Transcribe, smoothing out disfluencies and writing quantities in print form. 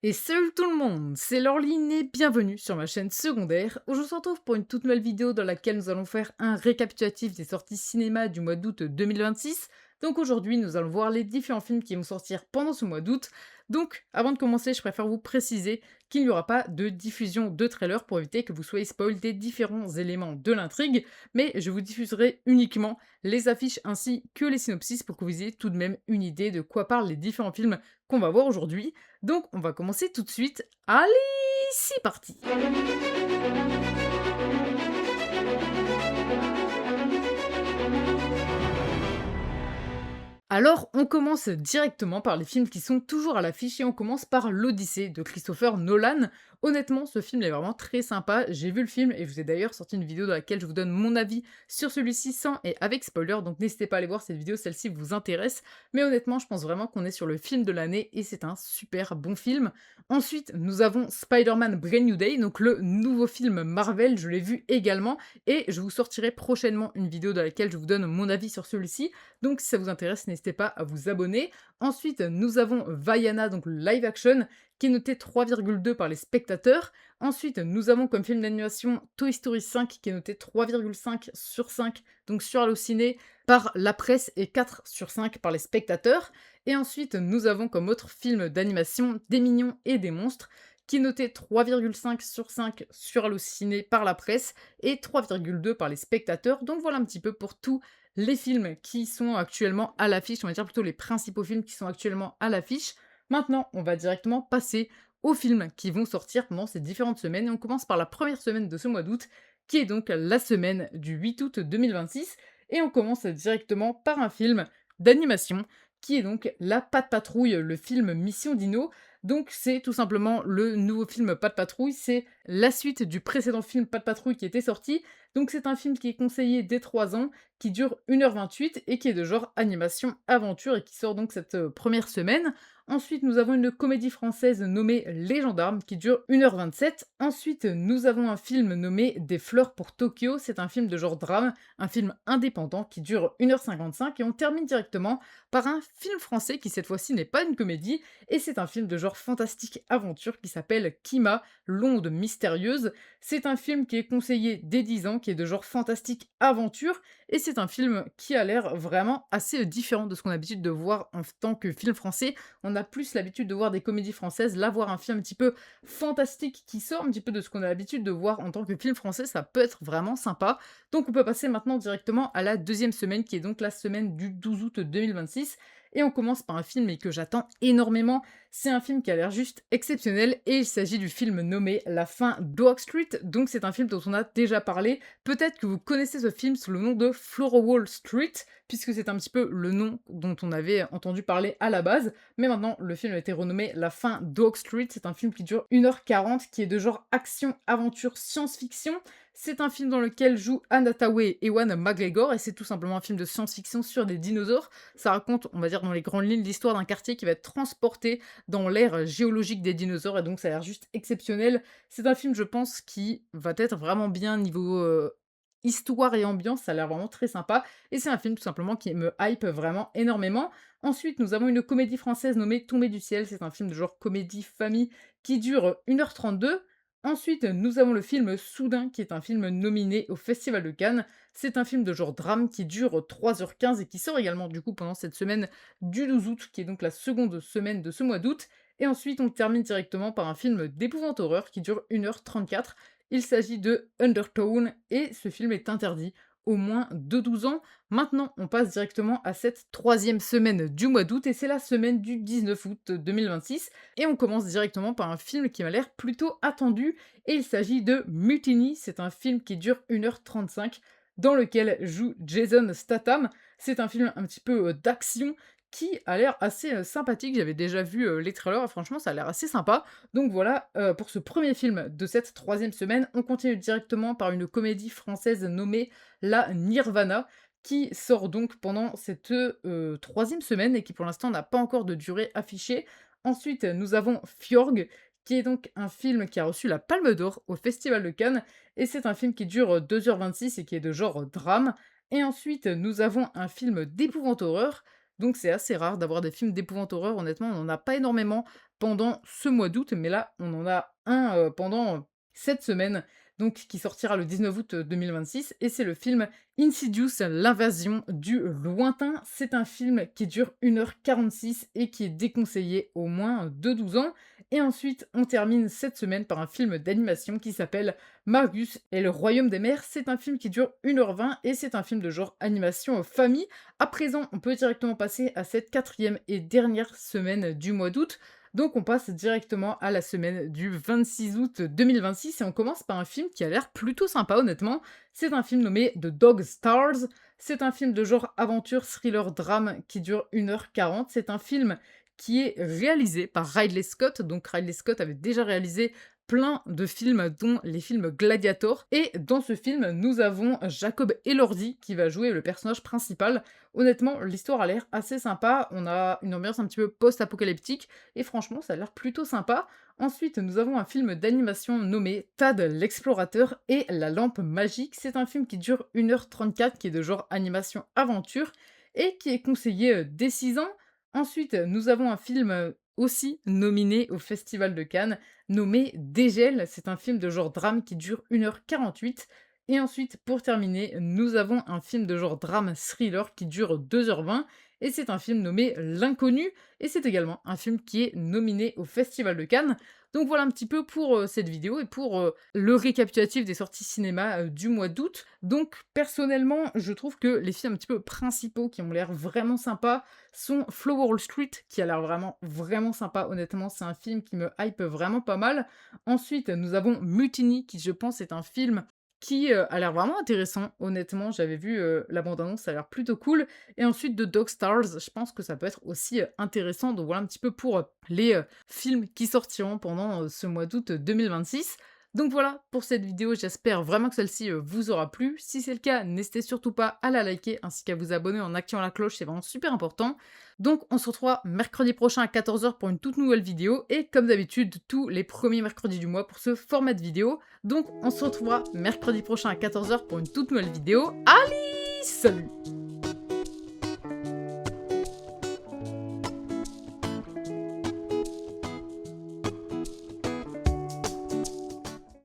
Et salut tout le monde, c'est Laureline et bienvenue sur ma chaîne secondaire où je vous retrouve pour une toute nouvelle vidéo dans laquelle nous allons faire un récapitulatif des sorties cinéma du mois d'août 2026. Donc aujourd'hui, nous allons voir les différents films qui vont sortir pendant ce mois d'août. Donc, avant de commencer, je préfère vous préciser qu'il n'y aura pas de diffusion de trailer pour éviter que vous soyez spoil des différents éléments de l'intrigue, mais je vous diffuserai uniquement les affiches ainsi que les synopsis pour que vous ayez tout de même une idée de quoi parlent les différents films qu'on va voir aujourd'hui. Donc, on va commencer tout de suite. Allez, c'est parti! Alors, on commence directement par les films qui sont toujours à l'affiche et on commence par l'Odyssée de Christopher Nolan. Honnêtement, ce film est vraiment très sympa. J'ai vu le film et je vous ai d'ailleurs sorti une vidéo dans laquelle je vous donne mon avis sur celui-ci sans et avec spoiler, donc n'hésitez pas à aller voir cette vidéo, celle-ci vous intéresse. Mais honnêtement, je pense vraiment qu'on est sur le film de l'année et c'est un super bon film. Ensuite, nous avons Spider-Man Brand New Day, donc le nouveau film Marvel, je l'ai vu également et je vous sortirai prochainement une vidéo dans laquelle je vous donne mon avis sur celui-ci. Donc si ça vous intéresse, n'hésitez pas à vous abonner. Ensuite, nous avons Vaiana, donc le live action, qui est noté 3,2 par les spectateurs. Ensuite, nous avons comme film d'animation Toy Story 5, qui est noté 3,5 sur 5, donc sur Allociné, par la presse et 4 sur 5 par les spectateurs. Et ensuite, nous avons comme autre film d'animation Des Mignons et des Monstres, qui est noté 3,5 sur 5 sur Allociné par la presse et 3,2 par les spectateurs. Donc voilà un petit peu pour tout les films qui sont actuellement à l'affiche, on va dire plutôt les principaux films qui sont actuellement à l'affiche. Maintenant, on va directement passer aux films qui vont sortir pendant ces différentes semaines. Et on commence par la première semaine de ce mois d'août, qui est donc la semaine du 8 août 2026. Et on commence directement par un film d'animation, qui est donc La Patte Patrouille, le film Mission Dino. Donc c'est tout simplement le nouveau film Patte Patrouille, c'est la suite du précédent film Patte Patrouille qui était sorti. Donc c'est un film qui est conseillé dès 3 ans, qui dure 1h28 et qui est de genre animation aventure et qui sort donc cette première semaine. Ensuite, nous avons une comédie française nommée Les Gendarmes qui dure 1h27. Ensuite, nous avons un film nommé Des fleurs pour Tokyo. C'est un film de genre drame, un film indépendant qui dure 1h55 et on termine directement par un film français qui cette fois-ci n'est pas une comédie et c'est un film de genre fantastique aventure qui s'appelle Kima, l'onde mystérieuse. C'est un film qui est conseillé dès 10 ans, qui est de genre fantastique aventure et c'est un film qui a l'air vraiment assez différent de ce qu'on a l'habitude de voir en tant que film français. On a plus l'habitude de voir des comédies françaises, là voir un film un petit peu fantastique qui sort un petit peu de ce qu'on a l'habitude de voir en tant que film français, ça peut être vraiment sympa. Donc on peut passer maintenant directement à la deuxième semaine qui est donc la semaine du 12 août 2026 et on commence par un film que j'attends énormément. C'est un film qui a l'air juste exceptionnel et il s'agit du film nommé La fin d'Oak Street. Donc c'est un film dont on a déjà parlé. Peut-être que vous connaissez ce film sous le nom de Floral Street, puisque c'est un petit peu le nom dont on avait entendu parler à la base. Mais maintenant, le film a été renommé La fin d'Oak Street. C'est un film qui dure 1h40, qui est de genre action, aventure, science-fiction. C'est un film dans lequel jouent Anne Hathaway et Ewan McGregor, et c'est tout simplement un film de science-fiction sur des dinosaures. Ça raconte, on va dire, dans les grandes lignes, l'histoire d'un quartier qui va être transporté dans l'ère géologique des dinosaures, et donc ça a l'air juste exceptionnel. C'est un film, je pense, qui va être vraiment bien niveau histoire et ambiance, ça a l'air vraiment très sympa, et c'est un film tout simplement qui me hype vraiment énormément. Ensuite, nous avons une comédie française nommée Tombée du ciel, c'est un film de genre comédie famille qui dure 1h32. Ensuite, nous avons le film Soudain, qui est un film nominé au Festival de Cannes. C'est un film de genre drame qui dure 3h15 et qui sort également du coup pendant cette semaine du 12 août, qui est donc la seconde semaine de ce mois d'août. Et ensuite, on termine directement par un film d'épouvante horreur qui dure 1h34. Il s'agit de Undertone et ce film est interdit aux moins de 12 ans. Maintenant, on passe directement à cette troisième semaine du mois d'août et c'est la semaine du 19 août 2026. Et on commence directement par un film qui m'a l'air plutôt attendu et il s'agit de Mutiny. C'est un film qui dure 1h35 dans lequel joue Jason Statham. C'est un film un petit peu d'action qui a l'air assez sympathique. J'avais déjà vu les trailers et franchement ça a l'air assez sympa. Donc voilà, pour ce premier film de cette troisième semaine, on continue directement par une comédie française nommée La Nirvana, qui sort donc pendant cette troisième semaine et qui pour l'instant n'a pas encore de durée affichée. Ensuite, nous avons Fjorg, qui est donc un film qui a reçu la Palme d'Or au Festival de Cannes, et c'est un film qui dure 2h26 et qui est de genre drame. Et ensuite, nous avons un film d'épouvante horreur, donc c'est assez rare d'avoir des films d'épouvante horreur, honnêtement, on n'en a pas énormément. pendant ce mois d'août, mais là, on en a un pendant cette semaine, donc qui sortira le 19 août 2026, et c'est le film Insidious, l'invasion du lointain. C'est un film qui dure 1h46 et qui est déconseillé au moins de 12 ans. Et ensuite, on termine cette semaine par un film d'animation qui s'appelle Marius et le Royaume des Mers. C'est un film qui dure 1h20 et c'est un film de genre animation famille. À présent, on peut directement passer à cette quatrième et dernière semaine du mois d'août. Donc on passe directement à la semaine du 26 août 2026 et on commence par un film qui a l'air plutôt sympa honnêtement. C'est un film nommé The Dog Stars. C'est un film de genre aventure, thriller, drame qui dure 1h40. C'est un film qui est réalisé par Ridley Scott. Donc Ridley Scott avait déjà réalisé plein de films, dont les films Gladiator. Et dans ce film, nous avons Jacob Elordi qui va jouer le personnage principal. Honnêtement, l'histoire a l'air assez sympa. On a une ambiance un petit peu post-apocalyptique. Et franchement, ça a l'air plutôt sympa. Ensuite, nous avons un film d'animation nommé Tad l'explorateur et la lampe magique. C'est un film qui dure 1h34, qui est de genre animation aventure et qui est conseillé dès 6 ans. Ensuite, nous avons un film aussi nominé au Festival de Cannes, nommé Dégel. C'est un film de genre drame qui dure 1h48. Et ensuite, pour terminer, nous avons un film de genre drame thriller qui dure 2h20. Et c'est un film nommé L'Inconnu. Et c'est également un film qui est nominé au Festival de Cannes. Donc voilà un petit peu pour cette vidéo et pour le récapitulatif des sorties cinéma du mois d'août. Donc personnellement, je trouve que les films un petit peu principaux qui ont l'air vraiment sympas sont Flower Wall Street, qui a l'air vraiment sympa, honnêtement, c'est un film qui me hype vraiment pas mal. Ensuite, nous avons Mutiny, qui je pense est un film qui a l'air vraiment intéressant, honnêtement, j'avais vu la bande-annonce, ça a l'air plutôt cool. Et ensuite, The Dog Stars, je pense que ça peut être aussi intéressant, donc voilà un petit peu pour les films qui sortiront pendant ce mois d'août 2026. Donc voilà pour cette vidéo, j'espère vraiment que celle-ci vous aura plu. Si c'est le cas, n'hésitez surtout pas à la liker ainsi qu'à vous abonner en activant la cloche, c'est vraiment super important. Donc on se retrouvera mercredi prochain à 14h pour une toute nouvelle vidéo et comme d'habitude tous les premiers mercredis du mois pour ce format de vidéo. Donc on se retrouvera mercredi prochain à 14h pour une toute nouvelle vidéo. Allez, salut!